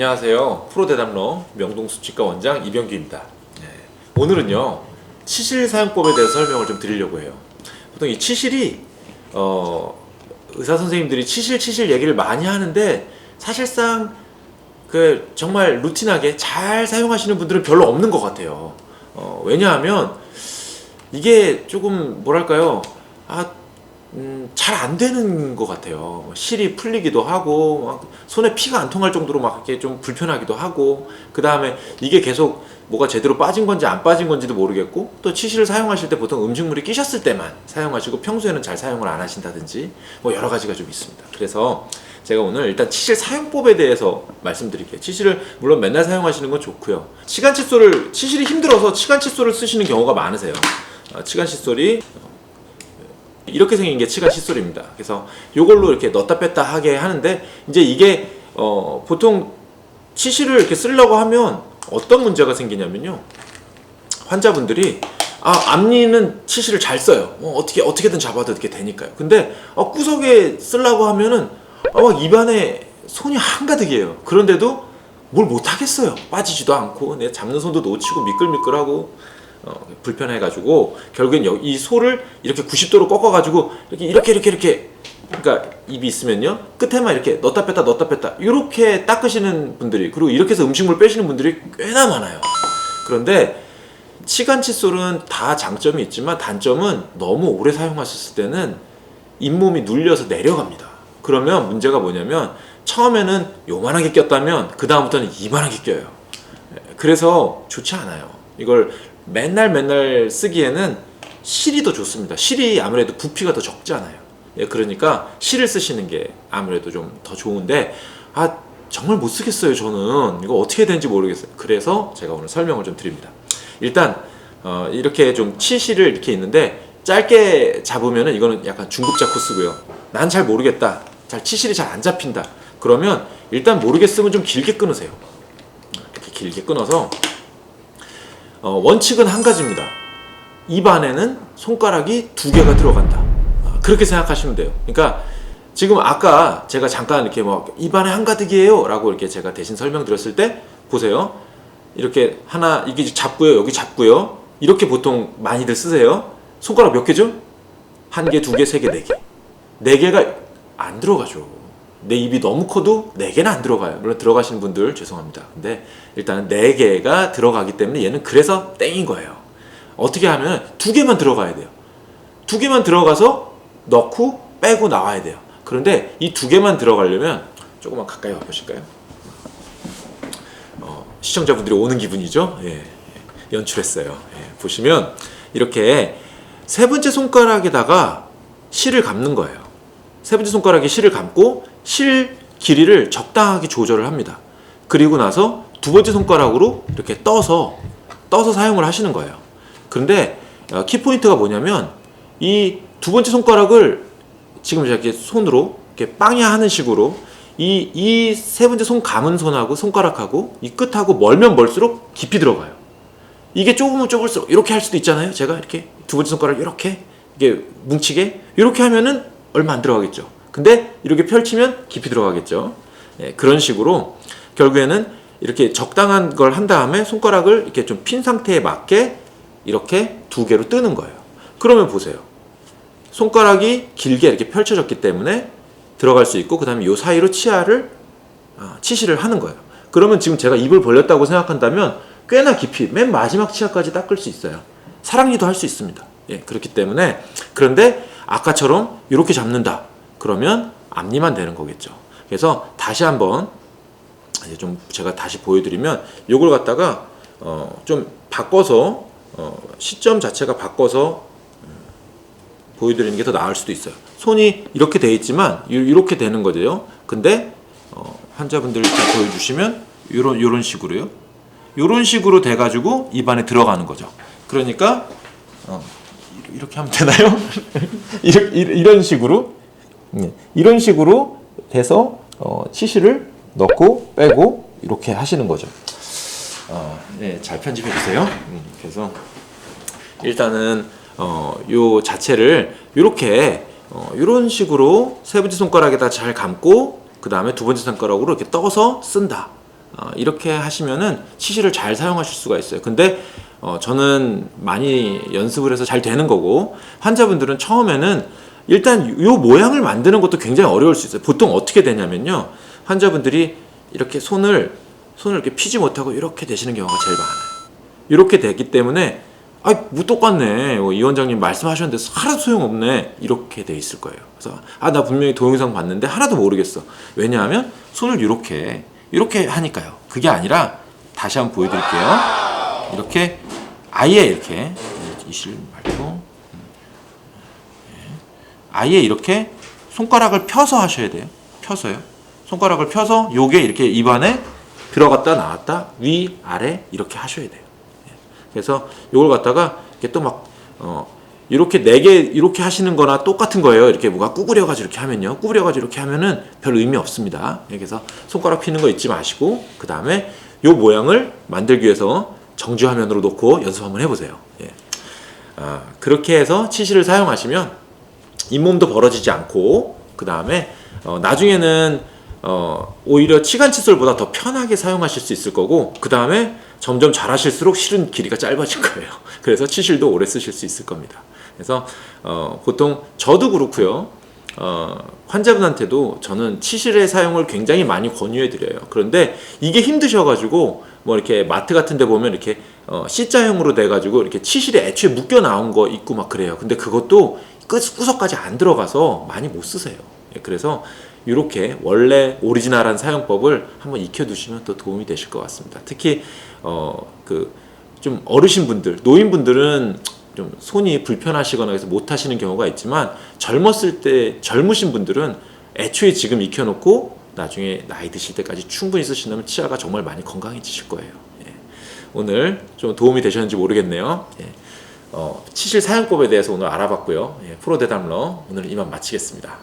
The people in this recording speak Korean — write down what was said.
안녕하세요. 프로대담러 명동수치과 원장 이병규입니다. 오늘은요 치실 사용법에 대해서 설명을 좀 드리려고 해요. 보통 이 치실이 의사 선생님들이 치실 얘기를 많이 하는데 사실상 그 정말 루틴하게 잘 사용하시는 분들은 별로 없는 것 같아요. 왜냐하면 이게 조금 뭐랄까요, 잘 안 되는 것 같아요. 실이 풀리기도 하고 막 손에 피가 안 통할 정도로 막 이렇게 좀 불편하기도 하고, 그 다음에 이게 계속 뭐가 제대로 빠진 건지 안 빠진 건지도 모르겠고, 또 치실을 사용하실 때 보통 음식물이 끼셨을 때만 사용하시고 평소에는 잘 사용을 안 하신다든지 뭐 여러 가지가 좀 있습니다. 그래서 제가 오늘 일단 치실 사용법에 대해서 말씀드릴게요. 치실을 물론 맨날 사용하시는 건 좋고요. 치간 칫솔을, 치실이 힘들어서 치간 칫솔을 쓰시는 경우가 많으세요. 치간 칫솔이 이렇게 생긴 게 치간 칫솔입니다. 그래서 이걸로 이렇게 넣었다 뺐다 하게 하는데, 이제 이게 보통 치실을 이렇게 쓰려고 하면 어떤 문제가 생기냐면요, 환자분들이 앞니는 치실을 잘 써요. 어떻게든 잡아도 이렇게 되니까요. 근데 구석에 쓰려고 하면은 막 입안에 손이 한가득이에요. 그런데도 뭘 못하겠어요. 빠지지도 않고 내 잡는 손도 놓치고 미끌미끌하고 불편해가지고 결국엔 이 소를 이렇게 90도로 꺾어가지고 이렇게 그러니까 입이 있으면요 끝에만 이렇게 넣었다 뺐다 이렇게 닦으시는 분들이, 그리고 이렇게 해서 음식물 빼시는 분들이 꽤나 많아요. 그런데 치간 칫솔은 다 장점이 있지만 단점은 너무 오래 사용하셨을 때는 잇몸이 눌려서 내려갑니다. 그러면 문제가 뭐냐면 처음에는 요만하게 꼈다면 그 다음부터는 이만하게 껴요. 그래서 좋지 않아요. 이걸 맨날 쓰기에는 실이 더 좋습니다. 실이 아무래도 부피가 더 적잖아요. 그러니까 실을 쓰시는 게 아무래도 좀 더 좋은데, 정말 못 쓰겠어요. 저는 이거 어떻게 되는지 모르겠어요. 그래서 제가 오늘 설명을 좀 드립니다. 일단 이렇게 좀 치실을 이렇게 있는데, 짧게 잡으면은 이거는 약간 중급자 코스고요. 난 잘 모르겠다, 치실이 잘 안 잡힌다, 그러면 일단 모르겠으면 좀 길게 끊으세요. 이렇게 길게 끊어서 원칙은 한 가지입니다. 입 안에는 손가락이 2개가 들어간다. 그렇게 생각하시면 돼요. 그러니까 지금 아까 제가 잠깐 이렇게 입 안에 한가득이에요 라고 이렇게 제가 대신 설명드렸을 때 보세요. 이렇게 하나, 이게 잡고요, 여기 잡고요, 이렇게 보통 많이들 쓰세요. 손가락 몇 개죠? 1개, 2개, 3개, 4개. 4개가 안 들어가죠. 내 입이 너무 커도 4개는 안 들어가요. 물론 들어가시는 분들 죄송합니다. 근데 일단 4개가 들어가기 때문에 얘는 그래서 땡인 거예요. 어떻게 하면 2개만 들어가야 돼요. 2개만 들어가서 넣고 빼고 나와야 돼요. 그런데 이 2개만 들어가려면 조금만 가까이 와보실까요? 시청자분들이 오는 기분이죠. 연출했어요. 보시면 이렇게 세 번째 손가락에다가 실을 감는 거예요. 세 번째 손가락에 실을 감고 실 길이를 적당하게 조절을 합니다. 그리고 나서 두 번째 손가락으로 이렇게 떠서 사용을 하시는 거예요. 그런데 키포인트가 뭐냐면, 이 두 번째 손가락을 지금 이렇게 손으로 이렇게 빵야 하는 식으로 이 세 번째 손 감은 손하고 손가락하고 이 끝하고 멀면 멀수록 깊이 들어가요. 이게 좁으면 좁을수록 이렇게 할 수도 있잖아요. 제가 이렇게 두 번째 손가락 이렇게 이게 뭉치게 이렇게 하면은 얼마 안 들어가겠죠. 근데 이렇게 펼치면 깊이 들어가겠죠. 그런 식으로 결국에는 이렇게 적당한 걸 한 다음에 손가락을 이렇게 좀 핀 상태에 맞게 이렇게 2개로 뜨는 거예요. 그러면 보세요. 손가락이 길게 이렇게 펼쳐졌기 때문에 들어갈 수 있고, 그 다음에 이 사이로 치실을 하는 거예요. 그러면 지금 제가 입을 벌렸다고 생각한다면 꽤나 깊이 맨 마지막 치아까지 닦을 수 있어요. 사랑니도 할 수 있습니다. 그렇기 때문에, 그런데 아까처럼 이렇게 잡는다 그러면 앞니만 되는 거겠죠. 그래서 다시 한번 이제 좀 제가 다시 보여드리면, 이걸 갖다가 좀 바꿔서 시점 자체가 바꿔서 보여드리는 게 더 나을 수도 있어요. 손이 이렇게 돼 있지만 이렇게 되는 거죠. 근데 환자분들 보여주시면 이런 식으로요. 이런 식으로 돼가지고 입안에 들어가는 거죠. 그러니까 이렇게 하면 되나요? 이런 식으로 돼서 치실을 넣고 빼고 이렇게 하시는 거죠. 잘 편집해 주세요. 그래서 일단은 요 자체를 이렇게 이런 식으로 세 번째 손가락에다 잘 감고 그 다음에 두 번째 손가락으로 이렇게 떠서 쓴다. 이렇게 하시면은 치실을 잘 사용하실 수가 있어요. 근데 저는 많이 연습을 해서 잘 되는 거고, 환자분들은 처음에는 일단 요 모양을 만드는 것도 굉장히 어려울 수 있어요. 보통 어떻게 되냐면요, 환자분들이 이렇게 손을 이렇게 피지 못하고 이렇게 되시는 경우가 제일 많아요. 이렇게 되기 때문에 뭐 똑같네, 이 원장님 말씀하셨는데 하나도 소용없네, 이렇게 돼 있을 거예요. 그래서 나 분명히 동영상 봤는데 하나도 모르겠어. 왜냐하면 손을 이렇게 하니까요. 그게 아니라 다시 한번 보여드릴게요. 이렇게 아예 이렇게 이실 말고 아예 이렇게 손가락을 펴서 하셔야 돼요. 펴서요. 손가락을 펴서 요게 이렇게 입안에 들어갔다 나왔다 위 아래 이렇게 하셔야 돼요. 그래서 요걸 갖다가 이렇게 또 막 이렇게 4개 이렇게 하시는 거나 똑같은 거예요. 이렇게 뭐가 구부려가지고 이렇게 하면요, 구부려가지고 이렇게 하면은 별 의미 없습니다. 그래서 손가락 피는 거 잊지 마시고, 그 다음에 요 모양을 만들기 위해서 정지 화면으로 놓고 연습 한번 해보세요. 그렇게 해서 치실을 사용하시면 잇몸도 벌어지지 않고, 그 다음에 나중에는 오히려 치간 칫솔보다 더 편하게 사용하실 수 있을 거고, 그 다음에 점점 잘하실수록 실은 길이가 짧아질 거예요. 그래서 치실도 오래 쓰실 수 있을 겁니다. 그래서 보통 저도 그렇고요, 환자분한테도 저는 치실의 사용을 굉장히 많이 권유해 드려요. 그런데 이게 힘드셔가지고 뭐 이렇게 마트 같은 데 보면 이렇게 C자형으로 돼가지고 이렇게 치실에 애초에 묶여 나온 거 있고 막 그래요. 근데 그것도 구석까지 안 들어가서 많이 못 쓰세요. 그래서 이렇게 원래 오리지널한 사용법을 한번 익혀두시면 또 도움이 되실 것 같습니다. 특히 좀 어르신분들, 노인분들은 좀 손이 불편하시거나 해서 못 하시는 경우가 있지만, 젊으신 분들은 애초에 지금 익혀놓고 나중에 나이 드실 때까지 충분히 쓰신다면 치아가 정말 많이 건강해지실 거예요. 오늘 좀 도움이 되셨는지 모르겠네요. 치실 사용법에 대해서 오늘 알아봤고요. 프로 대담러 오늘 이만 마치겠습니다.